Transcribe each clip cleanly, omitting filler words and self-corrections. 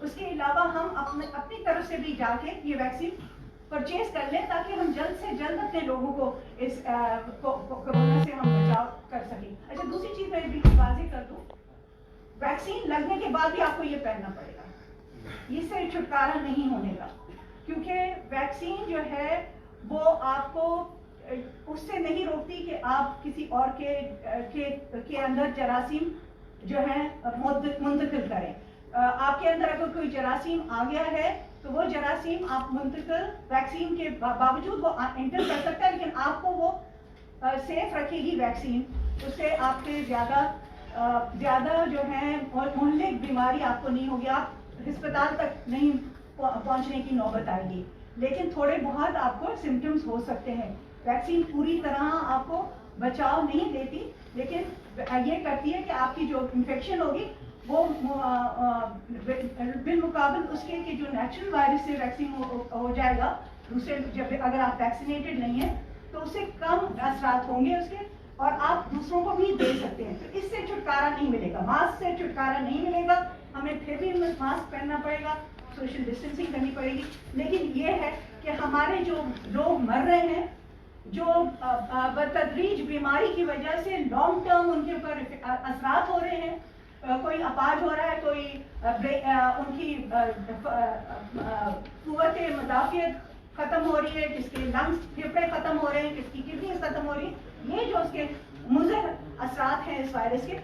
اس کے علاوہ ہم اپنی طرف سے بھی جا کے یہ ویکسین پرچیز کر لیں تاکہ ہم جلد سے جلد اپنے لوگوں کو اس کورونا سے ہم بچاؤ کر سکیں. اچھا دوسری چیز میں بالکل واضح کر دوں, ویکسین لگنے کے بعد بھی آپ کو یہ پہننا پڑے گا, اس سے چھٹکارا نہیں ہونے کا, کیونکہ ویکسین جو ہے وہ آپ کو اس سے نہیں روکتی کہ آپ کسی اور کے اندر جراثیم جو ہے منتقل کریں. آپ کے اندر اگر کوئی جراثیم آ گیا ہے تو وہ جراثیم آپ منتقل ویکسین کے باوجود وہ انٹر کر سکتا ہے, لیکن آپ کو وہ سیف رکھے گی ویکسین, اس سے آپ کے زیادہ جو ہے مہلک بیماری آپ کو نہیں ہوگی, آپ ہسپتال تک نہیں پہنچنے کی نوبت آئے گی, لیکن تھوڑے بہت آپ کو سمٹمز ہو سکتے ہیں. ویکسین پوری طرح آپ کو بچاؤ نہیں دیتی, لیکن یہ کرتی ہے کہ آپ کی جو انفیکشن ہوگی وہ بالمقابل اس کے کہ جو نیچرل وائرس سے ویکسین ہو جائے گا, دوسرے جب اگر آپ ویکسینیٹڈ نہیں ہیں تو اس سے کم اثرات ہوں گے اس کے, اور آپ دوسروں کو بھی دے سکتے ہیں. تو اس سے چھٹکارا نہیں ملے گا, ماسک سے چھٹکارا نہیں ملے گا, ہمیں پھر بھی ماسک پہننا پڑے گا, سوشل ڈسٹینسنگ کرنی پڑے گی. لیکن یہ ہے کہ ہمارے جو لوگ مر رہے ہیں, جو بتدریج بیماری کی وجہ سے لانگ ٹرم ان کے اوپر اثرات ہو رہے ہیں, کوئی اپاہج ہو رہا ہے, کوئی ان کی قوت مدافعت ختم ہو رہی ہے, کس کے لنگس پھیپھڑے ختم ہو رہے ہیں, کس کی کڈنیز ختم ہو رہی ہیں, یہ جو اس کے مضر اثرات ہیں اس وائرس کے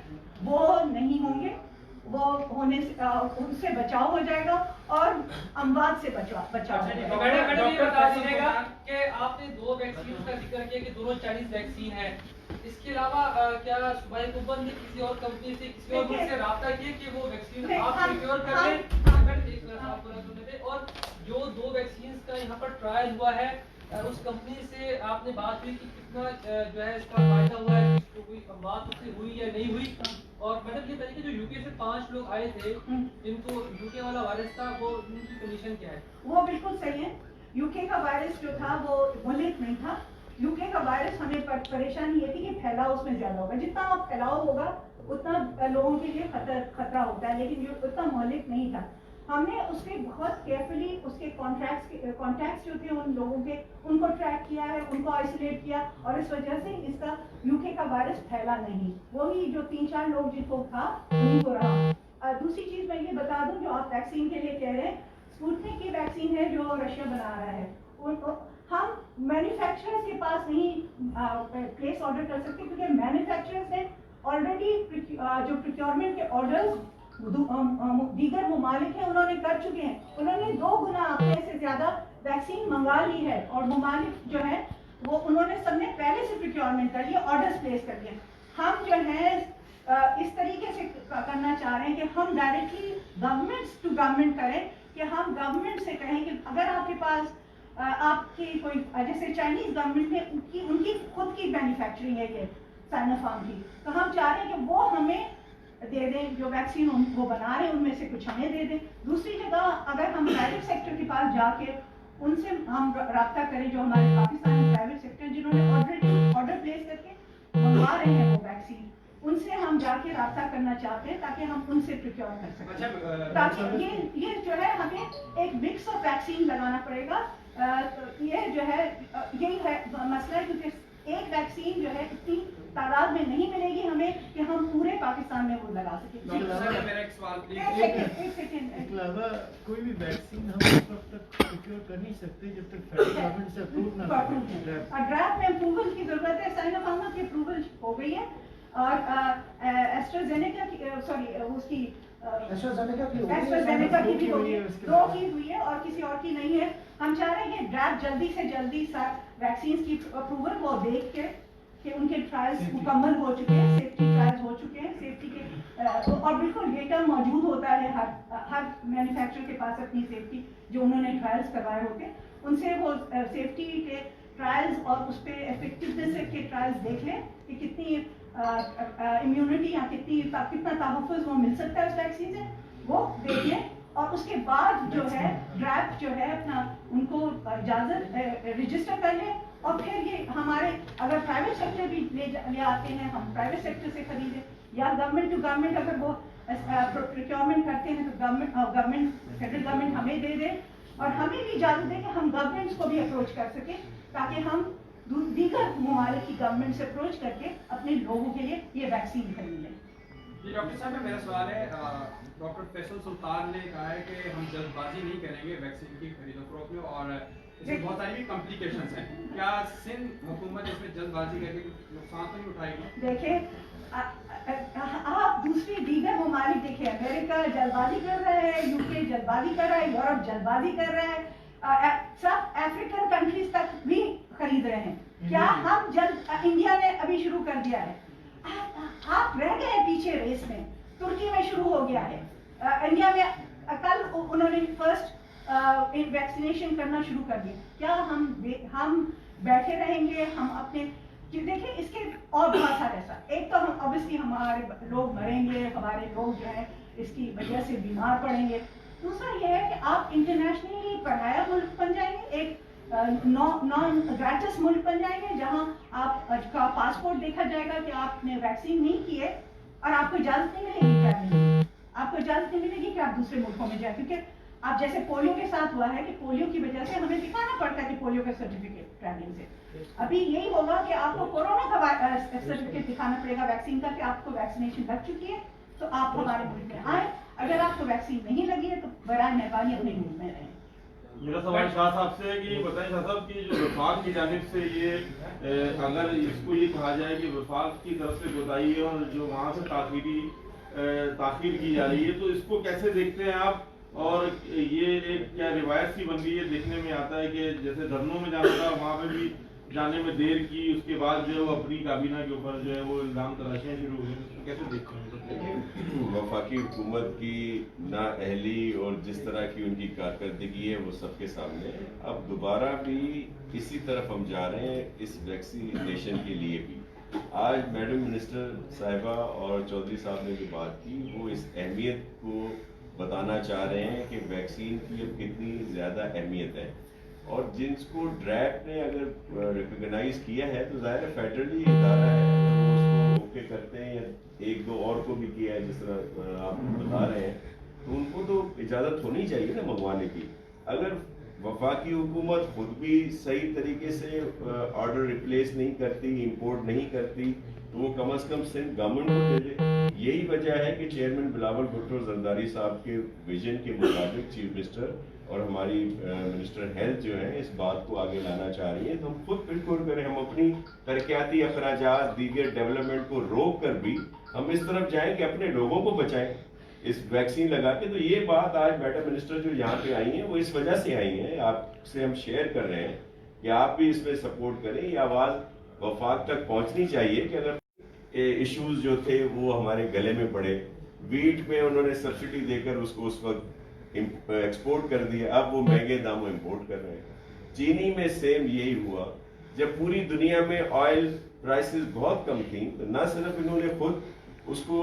وہ نہیں ہوں گے, وہ ہونے سے ان سے بچاؤ ہو جائے گا اور اموات سے بچاؤ ہو جائے گا. میڈم یہ بتا دیجیے گا کہ آپ نے 2 ویکسین کا ذکر کیا کہ دونوں چائنیز ویکسین ہے, اس کے علاوہ کیا صوبائی حکومت نے کسی اور کمپنی سے کسی اور ملک سے رابطہ کیا کہ وہ ویکسین آپ پروکیور کر لیں؟ اور جو 2 ویکسینز کا یہاں پر ٹرائل ہوا ہے اس کمپنی سے آپ نے بات ہوئی کہ کتنا جو ہے اس کا فائدہ ہوا ہے, کس کو کوئی بات اس سے ہوئی یا نہیں ہوئی؟ اور میڈم یہ بتائیے کہ جو یو کے سے 5 لوگ آئے تھے جن کو یو کے والا وائرس تھا, وہ ان کی کنڈیشن کیا ہے؟ وہ بالکل صحیح ہے. یو کے کا وائرس جو تھا وہ مہلک نہیں تھا. یو کے کا وائرس ہمیں پریشانی یہ تھی کہ پھیلاؤ اس میں زیادہ ہوگا, جتنا پھیلاؤ ہوگا اتنا لوگوں کے لیے خطرہ ہوتا ہے, لیکن یہ اتنا مہلک نہیں تھا. ہم نے اس کے بہت کیئرفلی اس کے کانٹیکٹس جو تھے ان لوگوں کے ان کو ٹریک کیا ہے, ان کو آئسولیٹ کیا, اور اس وجہ سے اس کا یو کے کا وائرس پھیلا نہیں. وہی جو 3-4 لوگ جن کو تھا انہیں کو رہا. دوسری چیز میں یہ بتا دوں جو آپ ویکسین کے لیے کہہ رہے ہیں, اسپوتنک کی ویکسین ہے جو رشیا بنا رہا ہے, ہم مینوفیکچررز کے پاس نہیں پلیس آرڈر کر سکتے کیونکہ مینوفیکچررز نے آلریڈی جو پروکیورمنٹ کے آرڈرز دیگر ممالک ہیں انہوں نے کر چکے ہیں, انہوں نے 2 گنا اپنے سے زیادہ ویکسین منگا لی ہے, اور ممالک جو ہیں وہ انہوں نے سب نے پہلے سے پروکیورمنٹ کر لیا, آرڈرز پلیس کر لیے. ہم جو ہے اس طریقے سے کرنا چاہ رہے ہیں کہ ہم ڈائریکٹلی گورنمنٹ ٹو گورنمنٹ کریں, کہ ہم گورنمنٹ سے کہیں کہ اگر آپ کے پاس آپ کی کوئی جیسے چائنیز گورنمنٹ نے ان کی خود کی مینوفیکچرنگ ہے کہ سائنوفارم کی, تو ہم چاہ رہے ہیں کہ وہ ہمیں دے دیں جو ویکسین وہ بنا رہے ہیں ان میں سے کچھ ہمیں دے دیں. دوسری جگہ اگر ہم پرائیویٹ سیکٹر کے پاس جا کے ان سے ہم رابطہ کریں جو ہمارے پاکستانی پرائیویٹ سیکٹر جنہوں نے آلریڈی آرڈر پلیس کر کے منگوا رہے ہیں وہ ویکسین, ان سے ہم جا کے رابطہ کرنا چاہتے ہیں تاکہ ہم ان سے پروکیور کر سکیں, تاکہ یہ جو ہے ہمیں ایک مکس آف ویکسین لگانا پڑے گا. یہ جو ہے یہی ہے مسئلہ, کیونکہ ایک ویکسین جو ہے اتنی تعداد میں نہیں ملے گی ہمیں کہ ہم پورے پاکستان میں وہ لگا سکیں. کوئی بھی ویکسین ہم اس وقت تک پروکیور کر نہیں سکتے جب تک فیڈرل گورنمنٹ سے اپروو نہ ہو. ڈرافٹ میں اپروول کی ضرورت ہے, سائنوفارما کی اپروول ہو گئی ہے, اور ایسٹرازینیکا کی اس کی ایسٹرازینیکا کی بھی ہوئی ہے, 2 کی ہوئی ہے اور کسی اور کی نہیں ہے. ہم چاہ رہے ہیں کہ ڈرافٹ جلدی سے جلدی ویکسینز کی اپروول کو دیکھ کے کہ ان کے ٹرائلز مکمل ہو چکے ہیں, سیفٹی ٹرائلز ہو چکے ہیں, سیفٹی کے اور بالکل ڈیٹا موجود ہوتا ہے ہر مینوفیکچرر کے پاس اپنی سیفٹی جو انہوں نے ٹرائلز کروائے ہوتے ہیں, ان سے وہ سیفٹی کے ٹرائلز اور اس پہ افیکٹونیس کے ٹرائلز دیکھ لیں کہ کتنی امیونٹی یا کتنا تحفظ وہ مل سکتا ہے اس ویکسین سے, وہ دیکھ لیں. اور اس کے بعد جو ہے ڈرافٹ جو ہے اپنا ان کو اجازت رجسٹر کر لیں, اور پھر یہ ہمارے اگر پرائیویٹ سیکٹر بھی لے آتے ہیں ہم پرائیویٹ سیکٹر سے خریدیں, یا گورنمنٹ ٹو گورنمنٹ اگر وہ प्रोक्योरमेंट करते हैं तो गवर्नमेंट फेडरल गवर्नमेंट हमें दे दे और हमें भी इजाजत दे कि हम गवर्नमेंट्स को भी अप्रोच कर सकें ताकि हम दीगर ममालिक की गवर्नमेंट से अप्रोच करके अपने लोगों के लिए ये वैक्सीन खरीदें। जी डॉक्टर साहब, मेरा सवाल है, डॉक्टर फैसल सुल्तान ने कहा है कि हम जल्दबाजी नहीं करेंगे वैक्सीन की खरीदो फरोख्त में और इसमें बहुत सारी भी कॉम्प्लिकेशंस हैं। क्या सिंध हुकूमत इसमें जल्दबाजी करके नुकसान तो नहीं उठाएगी? देखिए आप दूसरी दीगर ममालिक देखिए, अमेरिका जल्दबाजी कर रहा है, यूके जल्दबाजी कर रहा है, यूरोप जल्दबाजी कर रहा है, सब अफ्रीकन कंट्रीज तक भी खरीद रहे हैं। क्या हम इंडिया ने अभी शुरू कर दिया है, आप रह गए पीछे रेस में। तुर्की में शुरू हो गया है, इंडिया में कल उन्होंने फर्स्ट वैक्सीनेशन करना शुरू कर दिया। क्या हम बैठे रहेंगे? हम अपने देखिए इसके और बहुत सारे ऐसा, एक तो हम ऑब्वियसली हमारे लोग मरेंगे, हमारे लोग जो है इसकी वजह से बीमार पड़ेंगे। दूसरा यह है कि आप इंटरनेशनली पढ़ाया मुल्क बन जाएंगे, एक नॉन ग्रेटिस मुल्क बन जाएंगे जहां आपका पासपोर्ट देखा जाएगा कि आपने वैक्सीन नहीं की है और आपको इजाजत नहीं मिलेगी करने की, आपको इजाजत नहीं मिलेगी कि आप दूसरे मुल्कों में जाए। क्योंकि आप जैसे पोलियो के साथ हुआ है कि पोलियो की वजह से हमें दिखाना पड़ता है कि पोलियो का सर्टिफिकेट ट्रैवलिंग से। अभी यही होगा कि आपको कोरोना का सर्टिफिकेट दिखाना पड़ेगा वैक्सीन का कि आपको वैक्सीनेशन लग चुकी है तो आप हमारे मुल्क में आए। अगर आपको वैक्सीन नहीं लगी है तो बराए मेहरबानी अपने मुल्क में रहें। मेरा सवाल शाह साहब से है कि बताएं शाह साहब की जो वफाक की जानिब से ये अगर इसको ये कहा जाए कि वफाक की तरफ से कोताही है और जो वहाँ से ताखीर की जा रही है, तो इसको कैसे देखते हैं आप? और ये एक क्या रिवायत सी बन गई है, देखने में आता है कि जैसे धरनों में जाना था वहाँ पे भी जाने में देर की, उसके बाद जो है वो अपनी काबीना के ऊपर जो है वो इल्जाम तराशियाँ शुरू हो गई। कैसे देखते हैं? वफाकी हुकूमत की नाअहली और जिस तरह की उनकी कारकर्दगी है वो सबके सामने है। अब दोबारा भी इसी तरफ हम जा रहे हैं इस वैक्सीनेशन के लिए भी। आज मैडम मिनिस्टर साहिबा और चौधरी साहब ने जो बात की वो इस अहमियत को बताना चाह रहे हैं कि वैक्सीन की अब कितनी ज़्यादा अहमियत है, और जिसको ड्रैप ने अगर रिकॉग्नाइज किया है तो ज़ाहिर फेडरली इदारा है, वो उसको ओके करते हैं या एक दो और को भी किया है जिस तरह आप बता रहे हैं, तो उनको तो इजाज़त होनी चाहिए ना मंगवाने की। अगर वफाकी हुकूमत खुद भी सही तरीके से ऑर्डर रिप्लेस नहीं करती, इंपोर्ट नहीं करती, तो वो कम से कम सिंध गवर्नमेंट को दे दे। यही वजह है कि चेयरमैन बिलावल भुट्टो जरदारी साहब के विजन के मुताबिक चीफ मिनिस्टर और हमारी मिनिस्टर हेल्थ जो है इस बात को आगे लाना चाह रही है। तो हम खुद बिल्कुल करें, हम अपनी तरक्याती अखराजात दीगर डेवलपमेंट को रोक कर भी हम इस तरफ जाएं कि अपने लोगों को बचाएं इस वैक्सीन लगा के। तो ये बात आज मैडम मिनिस्टर जो यहाँ पे आई हैं वो इस वजह से आई हैं, आपसे हम शेयर कर रहे हैं कि आप भी इसमें सपोर्ट करें। ये आवाज़ वफाक तक पहुँचनी चाहिए कि अगर इश्यूज जो थे वो हमारे गले में पड़े। वीट में उन्होंने सब्सिडी देकर उसको उस वक्त एक्सपोर्ट कर दिया, अब वो महंगे दामों इंपोर्ट कर रहे हैं। चीनी में सेम यही हुआ, जब पूरी दुनिया में ऑयल प्राइसेस बहुत कम थी तो न सिर्फ इन्होंने खुद उसको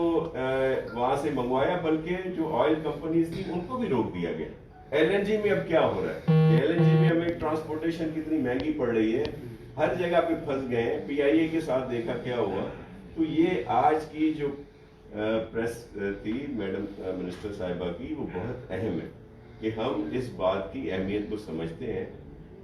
वहां से मंगवाया बल्कि जो ऑयल कंपनीज थी उनको भी रोक दिया गया। एलएनजी में अब क्या हो रहा है, एलएनजी में हमें ट्रांसपोर्टेशन कितनी महंगी पड़ रही है, हर जगह पे फंस गए हैं। पीआईए के साथ देखा क्या हुआ। तो ये आज की जो प्रेस थी मैडम मिनिस्टर साहिबा की वो बहुत अहम है कि हम इस बात की अहमियत को समझते हैं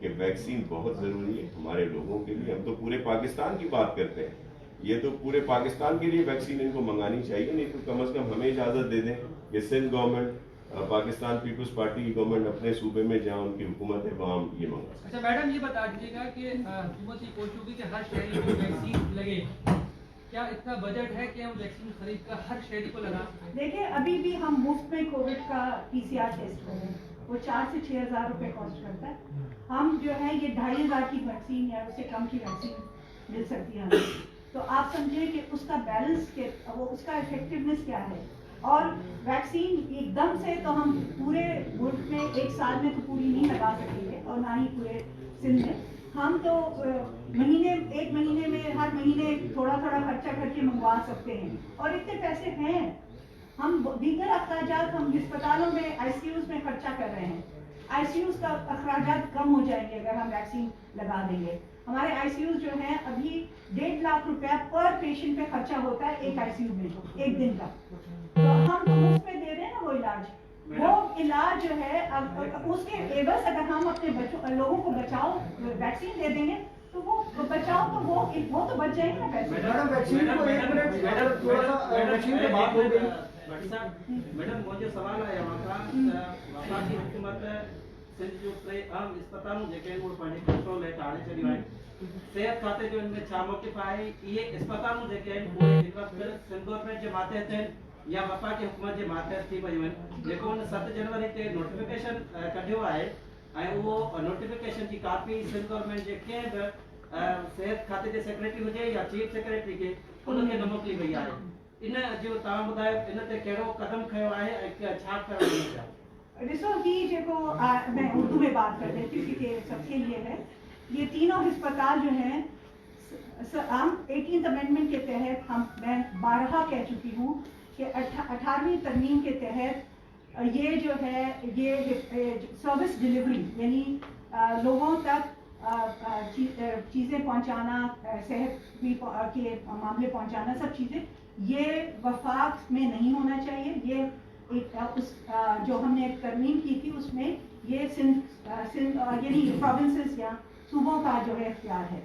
कि वैक्सीन बहुत ज़रूरी है हमारे लोगों के लिए। हम तो पूरे पाकिस्तान की बात करते हैं, ये तो पूरे पाकिस्तान के लिए वैक्सीन इनको मंगानी चाहिए, नहीं तो कम से कम हमें इजाज़त दे दें कि Sindh government Pakistan Peoples Party की गवर्नमेंट अपने सूबे में जहाँ उनकी हुकूमत है वहाँ ये मंगा। अच्छा मैडम, ये बता दीजिएगा कि हुकूमत की कोशिश होगी कि हर शहरी को वैक्सीन लगे, क्या इतना बजट है कि हम वैक्सीन खरीद कर हर शहरी को लगा सकें? देखिए अभी भी हम मुफ्त में कोविड का PCR टेस्ट कर रहे हैं, वो 4 से 6 हज़ार रुपए कॉस्ट करता है। हम जो है ये 2,500 की वैक्सीन या उससे कम की वैक्सीन मिल सकती है हमें। तो आप समझिए कि उसका बैलेंस के वो उसका इफेक्टिवनेस क्या है। और वैक्सीन एकदम से तो हम पूरे मुल्क में एक साल में तो पूरी नहीं लगा सकेंगे और ना ही पूरे सिंध में। हम तो एक महीने में हर महीने थोड़ा थोड़ा खर्चा करके मंगवा सकते हैं और इतने पैसे हैं। हम दीगर अखराजात हम अस्पतालों में ICUs में खर्चा कर रहे हैं, ICUs का अखराजात कम हो जाएंगे अगर हम वैक्सीन लगा देंगे। हमारे ICUs जो हैं अभी 1.5 लाख रुपया पर पेशेंट पे खर्चा होता है एक ICU में एक दिन का। तो हम तो मुफ्त में दे रहे हैं ना वो इलाज जो है उसके एवज अगर हम अपने बच्चों लोगों को बचाओ वैक्सीन दे देंगे तो वो बचाओ तो वो तो बच जाएंगे ना पैसे। मैडम वैक्सीन को एक मिनट मैडम थोड़ा सा वैक्सीन की बात हो गई। मैडम मुझे सवाल है यहाँ का वफा की हुकूमत सिंध जो आम अस्पताल जेके वो पानी कंट्रोल है टाड़े चली वाई सेहत खाते जो इनमें छा मोटिफ आहे ये अस्पताल जेके आहिनि उहे हिकु सिंध गवर्नमेंट जे माथे थियनि या वफा की हुकूमत जे माथे थी पयूं आहिनि जेको हुन 7 जनवरी ते नोटिफिकेशन कढियो आहे ऐं उहो नोटिफिकेशन जी कापी सिंध गवर्नमेंट जे कंहिं बि सेहत खाते जे सेक्रेटरी हुजे या चीफ सेक्रेटरी खे उनखे न मोकिली वई आहे। इन जो तव्हां ॿुधायो इन ते कहिड़ो कदम खयो आहे ऐं छा करणु घुरिजे? देखो ये जो मैं उर्दू में बात कर लेती हूँ क्योंकि सबके लिए है। ये तीनों अस्पताल जो हैं हम 18th अमेंडमेंट के तहत मैं 12 कह चुकी हूँ कि 18वीं तरमीम के तहत ये जो है ये सर्विस डिलीवरी यानी लोगों तक चीज़ें पहुँचाना सेहत भी के मामले पहुँचाना सब चीज़ें ये वफाक में नहीं होना चाहिए। ये उस जो हमने एक तरमीम की थी उसमें ये सिंध यानी प्रोविंसेस या सूबों का जो है इख्तियार है।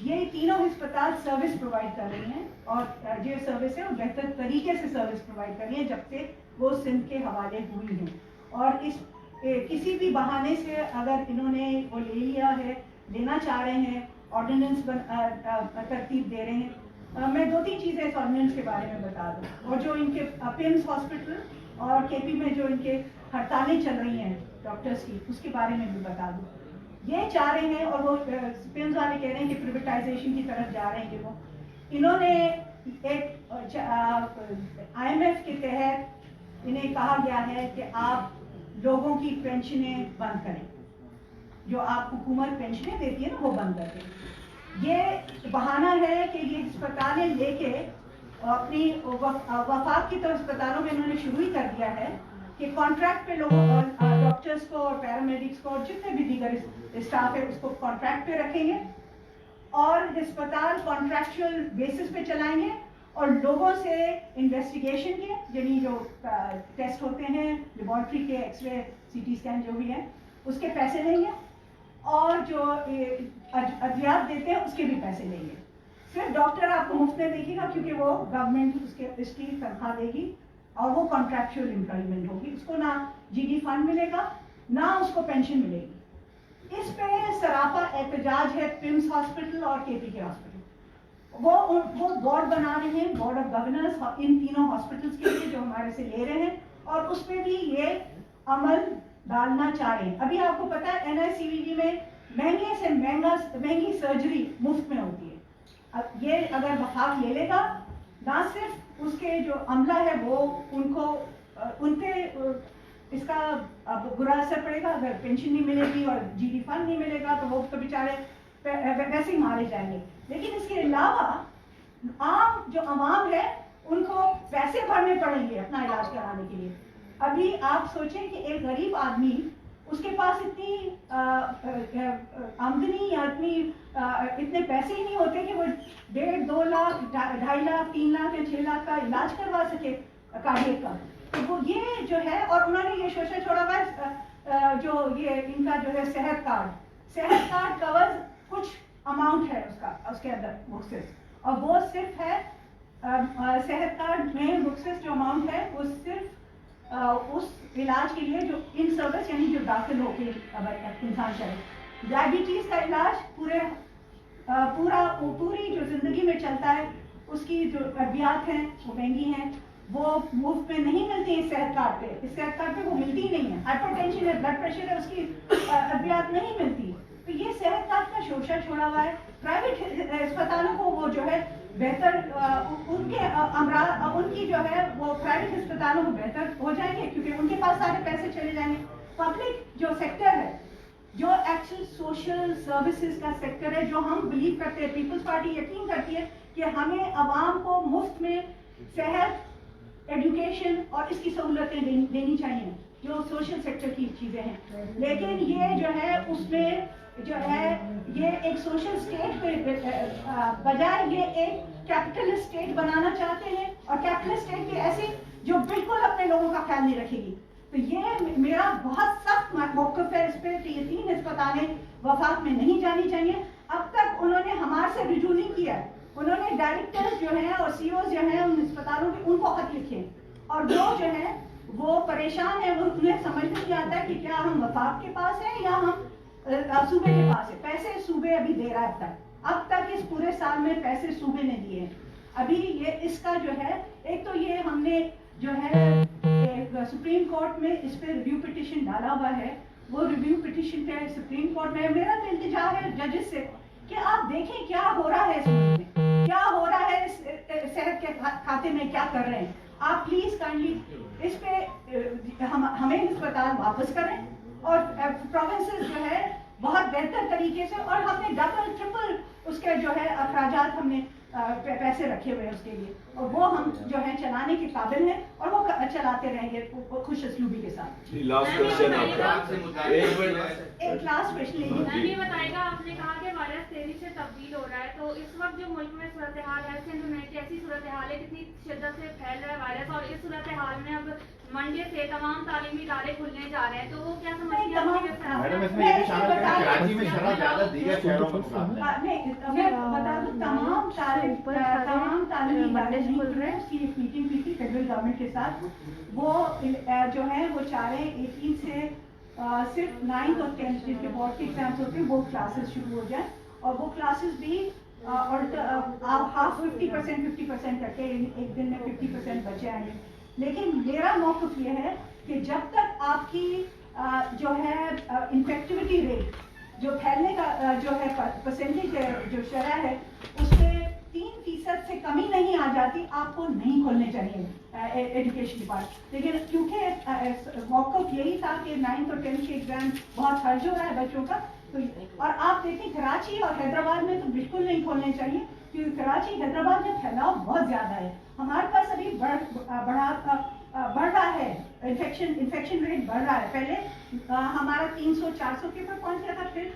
ये तीनों अस्पताल सर्विस प्रोवाइड कर रही हैं और जो सर्विस है वो बेहतर तरीके से सर्विस प्रोवाइड कर रही है जब से वो सिंध के हवाले हुई हैं। और किसी भी बहाने से अगर इन्होंने वो ले लिया है लेना चाह रहे हैं ऑर्डिनेंस तरतीब दे रहे हैं। मैं 2-3 चीज़ें इस ऑर्डिनेंस के बारे में बता दूँ। और जो इनके पिम्स हॉस्पिटल और केपी में जो इनके हड़तालें चल रही हैं डॉक्टर्स की उसके बारे में भी बता दूँ। ये चाह रहे हैं और वो पिम्स वाले कह रहे हैं कि प्रिवेटाइजेशन की तरफ जा रहे हैं कि वो इन्होंने एक IMF के तहत इन्हें कहा गया है कि आप लोगों की पेंशनें बंद करें, जो आप हुकूमत पेंशनें देती है ना वो बंद कर दें। ये बहाना है कि ये अस्पतालें लेके अपनी वफाक की तो अस्पतालों में इन्होंने शुरू ही कर दिया है कि कॉन्ट्रैक्ट पे लोगों डॉक्टर्स को और पैरामेडिक्स को और जितने भी दीगर स्टाफ है उसको कॉन्ट्रैक्ट पे रखेंगे और अस्पताल कॉन्ट्रैक्चुअल बेसिस पे चलाएंगे और लोगों से इन्वेस्टिगेशन के यानी जो टेस्ट होते हैं लेबॉर्ट्री के एक्सरे CT स्कैन जो भी है उसके पैसे लेंगे और जो अद्वियात देते हैं उसके भी पैसे लेंगे। सिर्फ डॉक्टर आपको मुफ्त में देखेगा क्योंकि वो गवर्नमेंट उसकी तनख्वाह देगी और वो कॉन्ट्रैक्चुअल एम्प्लॉयमेंट होगी। उसको ना GD फंड मिलेगा ना उसको पेंशन मिलेगी। इस पे सरापा एहतजाज है पिम्स हॉस्पिटल और KP के हॉस्पिटल। वो बोर्ड बना रहे हैं बोर्ड ऑफ गवर्नर्स इन तीनों हॉस्पिटल्स के लिए जो हमारे से ले रहे हैं और उसमें भी ये अमल डालना चाह रहे हैं। अभी आपको पता है NICVD में महंगे से महंगी सर्जरी मुफ्त में होती है। अब ये अगर वफाक ले लेगा ना सिर्फ उसके जो अमला है वो उनके इसका अब बुरा असर पड़ेगा। अगर पेंशन नहीं मिलेगी और GD फंड नहीं मिलेगा तो वो तो बेचारे वैसे ही मारे जाएंगे। लेकिन इसके अलावा आम जो अवाम है उनको पैसे भरने पड़ेंगे अपना इलाज कराने के लिए। अभी आप सोचें कि एक गरीब आदमी उसके पास इतनी आमदनी या इतने पैसे ही नहीं होते कि वो 1.5, 2 लाख, 2.5 लाख, 3 लाख या 6 लाख का इलाज करवा सके कार्डियक का। तो वो ये जो है और उन्होंने ये शोषण छोड़ा हुआ है जो ये इनका जो है सेहत कार्ड कवर कुछ अमाउंट है उसके अंदर बुक्सेस और वो सिर्फ है सेहत कार्ड में बुक्सेस जो अमाउंट है वो सिर्फ उस इलाज के लिए जो इन सर्विस यानी जो दाखिल होके इंसान करे। डायबिटीज का इलाज पूरी जो जिंदगी में चलता है उसकी जो अद्वियात हैं वो महंगी हैं वो मुफ्त में नहीं मिलती है सेहत कार्ड पे। इस सेहत कार्ड पे वो मिलती ही नहीं है। हाइपरटेंशन है, ब्लड प्रेशर है, उसकी अद्वियात नहीं मिलती। तो ये सेहत कार्ड का शोषण छोड़ा हुआ है। प्राइवेट अस्पतालों को वो जो है बेहतर उनकी जो है वो प्राइवेट अस्पतालों में बेहतर हो जाएंगे क्योंकि उनके पास सारे पैसे चले जाएंगे। पब्लिक जो सेक्टर है जो एक्चुअल सोशल सर्विसेज का सेक्टर है जो हम बिलीव करते हैं, पीपल्स पार्टी यकीन करती है कि हमें आवाम को मुफ्त में सेहत, एजुकेशन और इसकी सहूलतें देनी चाहिए जो सोशल सेक्टर की चीजें हैं। लेकिन ये जो है उसमें जो है ये एक सोशल स्टेट पे बजाय ये एक कैपिटलिस्ट स्टेट बनाना चाहते हैं और कैपिटलिस्ट स्टेट की ऐसी जो बिल्कुल अपने लोगों का ख्याल नहीं रखेगी। तो ये मेरा बहुत सख्त मौक़िफ़ है इस पे कि ये 3 अस्पतालें वफाक में नहीं जानी चाहिए। अब तक उन्होंने हमारे से रिजू नहीं किया है, उन्होंने डायरेक्टर्स जो हैं और सीईओ जो हैं उन अस्पतालों के उनको खत लिखे और वो जो है वो परेशान है, वो उन्हें समझ नहीं आता है कि क्या हम वफाक के पास हैं या हम सूबे के पास है। पैसे सूबे अभी दे रहा है, अब तक इस पूरे साल में पैसे सूबे ने दिए हैं। अभी ये इसका जो है एक तो ये हमने जो है सुप्रीम कोर्ट में इस पे रिव्यू पिटिशन डाला हुआ है, वो रिव्यू पिटिशन पे सुप्रीम कोर्ट में मेरा तो इल्तिजा है जजेस से कि आप देखें क्या हो रहा है इस मुल्क में, क्या हो रहा है इस सेहत के खाते में, क्या कर रहे हैं आप। प्लीज काइंडली इस पे हमें अस्पताल वापस करें और प्रोविंसेस जो है बहुत बेहतर तरीके से, और हमने डबल ट्रिपल उसके जो है अखराजात हमने पैसे रखे हुए हैं उसके लिए, और वो हम जो है चलाने के काबिल हैं और वो चलाते रहेंगे खुश असलूबी के साथ। लास्ट क्वेश्चन आपका, एक लास्ट क्वेश्चन ये बताएगा, आपने कहा कि वायरस तेजी से तब्दील हो रहा है, तो इस वक्त जो मुल्क में सूरत हाल है सिंध में कैसी सूरत हाल है, कितनी शिद्दत से फैल रहा है वायरस, और इस सूरत हाल में अब मंडे से तमाम तालीमी इदारे खुलने जा रहे हैं, तो वो क्या समझती है? मैडम इसमें ये भी शामिल है कि कराची में शरह ज्यादा दीगर शहरों में मुकाबले मैं बता दूं तमाम तालीमी इदारे खुल रहे हैं। उसकी एक मीटिंग हुई थी फेडरल गवर्नमेंट के साथ, वो जो है वो चाह रहे हैं 18 से सिर्फ 9th और 10th जिनके बोर्ड के एग्जाम्स होते हैं वो क्लासेस शुरू हो जाए, और वो क्लासेस भी और हाफ 50% करके एक दिन में 50% बचे आएंगे। लेकिन मेरा मौक़िफ़ ये है कि जब तक आपकी जो है इन्फेक्टिविटी रेट, जो फैलने का जो है परसेंटेज जो शरह है उससे 3% से कमी नहीं आ जाती, आपको नहीं खोलने चाहिए एजुकेशन डिपार्टमेंट। लेकिन क्योंकि मौक़िफ़ यही था कि 9th और 10th के एग्जाम बहुत खर्च हो रहा है बच्चों का, तो और आप देखें कराची और हैदराबाद में तो बिल्कुल नहीं खोलने चाहिए, क्योंकि कराची हैदराबाद में फैलाव बहुत ज़्यादा है। हमारे पास अभी बढ़ रहा है, इन्फेक्शन रेट बढ़ रहा है। पहले हमारा 300-400 के ऊपर पहुंच गया था, फिर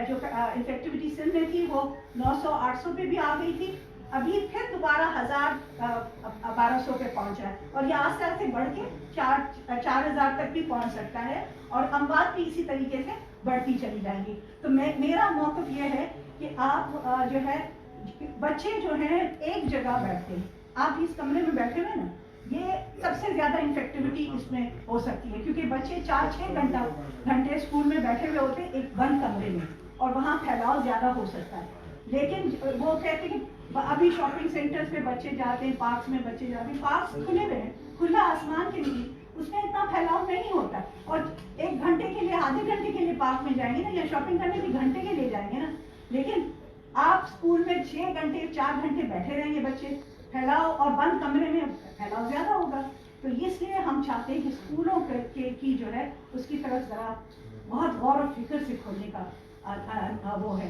जो इन्फेक्टिविटी सिंध में थी वो 900-800 पे भी आ गई थी, अभी फिर दोबारा 1000-1200 पे पहुंचा है, और ये आस्ते आस्ते बढ़ के 4000 तक भी पहुंच सकता है, और अमवात भी इसी तरीके से बढ़ती चली जाएंगी। तो मेरा मौक़िफ़ ये है कि आप जो है बच्चे जो हैं एक जगह बैठते हैं, आप इस कमरे में बैठे हुए ना, ये सबसे ज्यादा इन्फेक्टिविटी इसमें हो सकती है, क्योंकि बच्चे 4-6 घंटे स्कूल में बैठे हुए होते हैं एक बंद कमरे में, और वहाँ फैलाव ज्यादा हो सकता है। लेकिन वो कहते हैं कि अभी शॉपिंग सेंटर्स पे बच्चे जाते हैं, पार्क्स में बच्चे जाते हैं, पार्क्स खुले हुए हैं, खुला आसमान के नीचे, उसमें इतना फैलाव नहीं होता, और 1 घंटे के लिए, आधे घंटे के लिए पार्क में जाएंगे ना, या शॉपिंग करने भी घंटे के लिए जाएंगे ना। लेकिन आप स्कूल में 6 घंटे 4 घंटे बैठे रहेंगे बच्चे, फैलाव, और बंद कमरे में फैलाव ज्यादा होगा। तो इसलिए हम चाहते हैं कि स्कूलों की जो है उसकी तरफ जरा बहुत गौर और फिक्र से खोलने का वो है।